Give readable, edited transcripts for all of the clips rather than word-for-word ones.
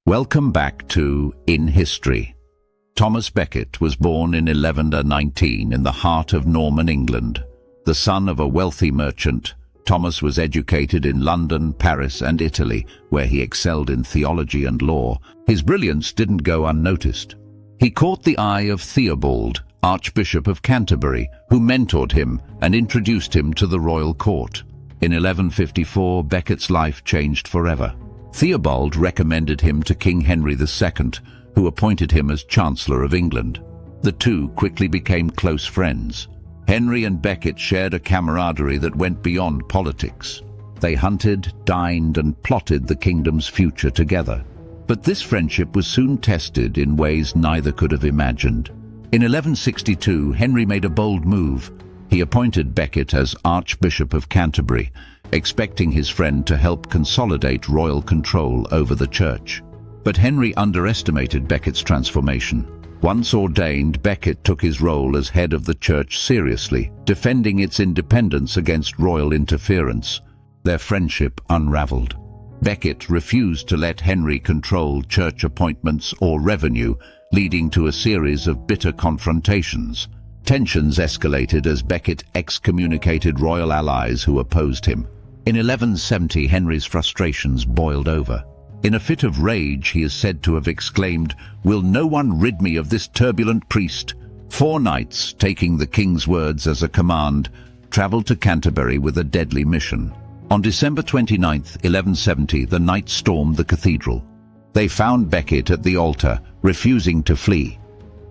Welcome back to In History. Thomas Becket was born in 1119 in the heart of Norman England. The son of a wealthy merchant, Thomas was educated in London, Paris and Italy, where he excelled in theology and law. His brilliance didn't go unnoticed. He caught the eye of Theobald, Archbishop of Canterbury, who mentored him and introduced him to the royal court. In 1154, Becket's life changed forever. Theobald recommended him to King Henry II, who appointed him as Chancellor of England. The two quickly became close friends. Henry and Becket shared a camaraderie that went beyond politics. They hunted, dined, and plotted the kingdom's future together. But this friendship was soon tested in ways neither could have imagined. In 1162, Henry made a bold move. He appointed Becket as Archbishop of Canterbury, expecting his friend to help consolidate royal control over the church. But Henry underestimated Becket's transformation. Once ordained, Becket took his role as head of the church seriously, defending its independence against royal interference. Their friendship unraveled. Becket refused to let Henry control church appointments or revenue, leading to a series of bitter confrontations. Tensions escalated as Becket excommunicated royal allies who opposed him. In 1170, Henry's frustrations boiled over. In a fit of rage, he is said to have exclaimed, "Will no one rid me of this turbulent priest?" 4 knights, taking the king's words as a command, travelled to Canterbury with a deadly mission. On December 29, 1170, the knights stormed the cathedral. They found Becket at the altar, refusing to flee.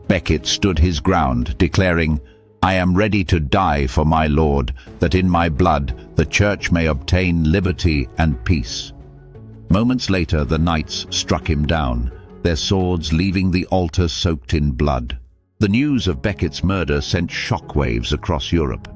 Becket stood his ground, declaring, "I am ready to die for my Lord, that in my blood the church may obtain liberty and peace." Moments later, the knights struck him down, their swords leaving the altar soaked in blood. The news of Becket's murder sent shockwaves across Europe.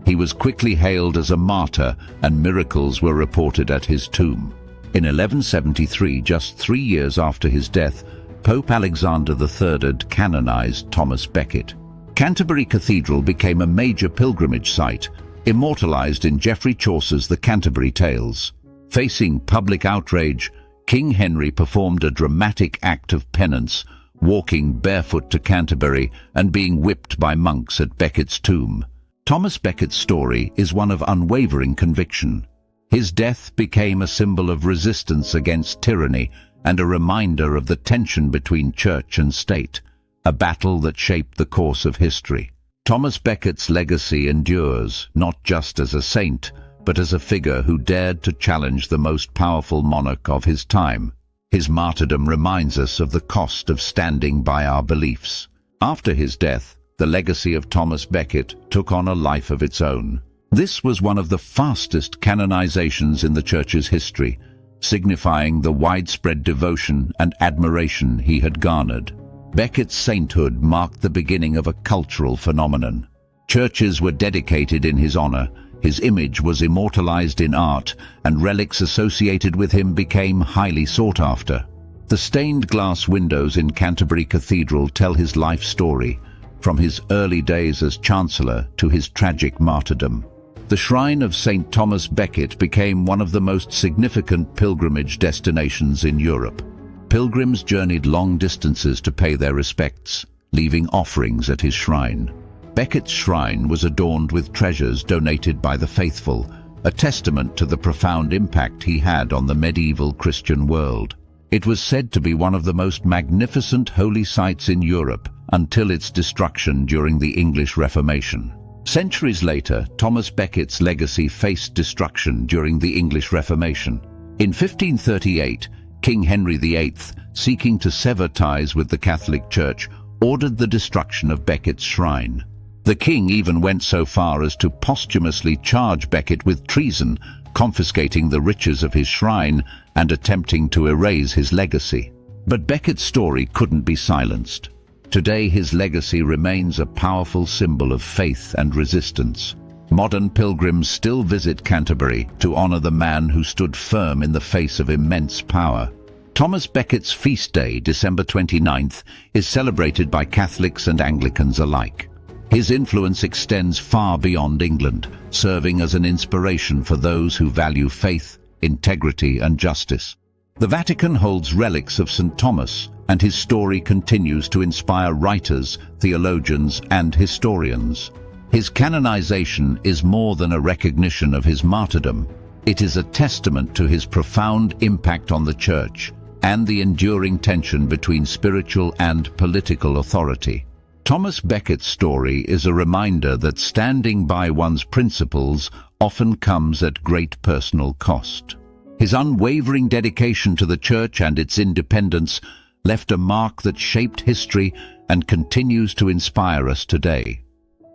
He was quickly hailed as a martyr, and miracles were reported at his tomb. In 1173, just 3 years after his death, Pope Alexander III had canonized Thomas Becket. Canterbury Cathedral became a major pilgrimage site, immortalized in Geoffrey Chaucer's The Canterbury Tales. Facing public outrage, King Henry performed a dramatic act of penance, walking barefoot to Canterbury and being whipped by monks at Becket's tomb. Thomas Becket's story is one of unwavering conviction. His death became a symbol of resistance against tyranny and a reminder of the tension between church and state, a battle that shaped the course of history. Thomas Becket's legacy endures, not just as a saint, but as a figure who dared to challenge the most powerful monarch of his time. His martyrdom reminds us of the cost of standing by our beliefs. After his death, the legacy of Thomas Becket took on a life of its own. This was one of the fastest canonizations in the Church's history, signifying the widespread devotion and admiration he had garnered. Becket's sainthood marked the beginning of a cultural phenomenon. Churches were dedicated in his honor, his image was immortalized in art, and relics associated with him became highly sought after. The stained glass windows in Canterbury Cathedral tell his life story, from his early days as Chancellor to his tragic martyrdom. The shrine of St. Thomas Becket became one of the most significant pilgrimage destinations in Europe. Pilgrims journeyed long distances to pay their respects, leaving offerings at his shrine. Becket's shrine was adorned with treasures donated by the faithful, a testament to the profound impact he had on the medieval Christian world. It was said to be one of the most magnificent holy sites in Europe until its destruction during the English Reformation. Centuries later, Thomas Becket's legacy faced destruction during the English Reformation. In 1538, King Henry VIII, seeking to sever ties with the Catholic Church, ordered the destruction of Becket's shrine. The king even went so far as to posthumously charge Becket with treason, confiscating the riches of his shrine and attempting to erase his legacy. But Becket's story couldn't be silenced. Today, his legacy remains a powerful symbol of faith and resistance. Modern pilgrims still visit Canterbury to honor the man who stood firm in the face of immense power. Thomas Becket's feast day, December 29th, is celebrated by Catholics and Anglicans alike. His influence extends far beyond England, serving as an inspiration for those who value faith, integrity, and justice. The Vatican holds relics of St. Thomas, and his story continues to inspire writers, theologians, and historians. His canonization is more than a recognition of his martyrdom. It is a testament to his profound impact on the Church and the enduring tension between spiritual and political authority. Thomas Becket's story is a reminder that standing by one's principles often comes at great personal cost. His unwavering dedication to the Church and its independence left a mark that shaped history and continues to inspire us today.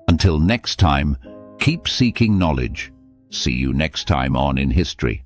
Until next time, keep seeking knowledge. See you next time on In History.